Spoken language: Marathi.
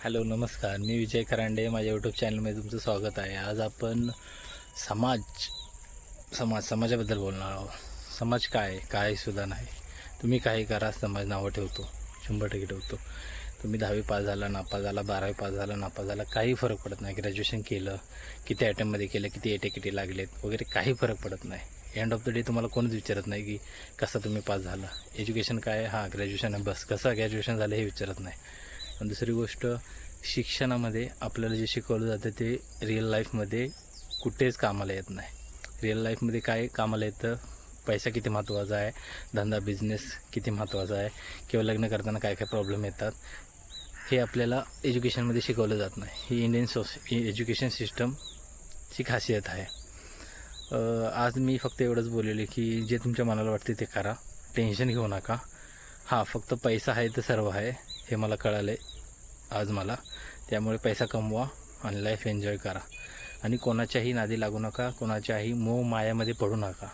हॅलो नमस्कार, मी विजय करांडे. माझ्या यूट्यूब चॅनलमध्ये तुमचं स्वागत आहे. आज आपण समाजाबद्दल बोलणार आहोत. समाज काय सुद्धा नाही. तुम्ही काही करा, समाज नावं ठेवतो, 100% ठेवतो. तुम्ही 10वी पास झाला, नापास झाला, 12वी पास झाला, नापास झाला, काही फरक पडत नाही. ग्रॅज्युएशन केलं, किती अटेम्पमध्ये केलं, किती एटे किती लागलेत वगैरे, काही फरक पडत नाही. एंड ऑफ द डे तुम्हाला कोणच विचारत नाही की कसं तुम्ही पास झाला, एज्युकेशन काय, हां ग्रॅज्युएशन आहे बस, कसं ग्रॅज्युएशन झालं हे विचारत नाही. पण दुसरी गोष्ट, शिक्षणामध्ये आपल्याला जे शिकवलं जातं ते रिअल लाईफमध्ये कुठेच कामाला येत नाही. रिअल लाईफमध्ये काय कामाला येतं, पैसा किती महत्त्वाचा आहे, धंदा बिझनेस किती महत्त्वाचा आहे, किंवा लग्न करताना काय काय प्रॉब्लेम येतात, हे आपल्याला एज्युकेशनमध्ये शिकवलं जात नाही. ही इंडियन एज्युकेशन सिस्टमची खासियत आहे. आज मी फक्त एवढंच बोललेलं की जे तुमच्या मनाला वाटते ते करा, टेन्शन घेऊ नका. हां, फक्त पैसा आहे तर सर्व आहे हे मला कळालं आहे आज मला. त्यामुळे पैसा कमवा आणि लाईफ एन्जॉय करा, आणि कोणाच्याही नादी लागू नका, कोणाच्याही मोह मायामध्ये पडू नका.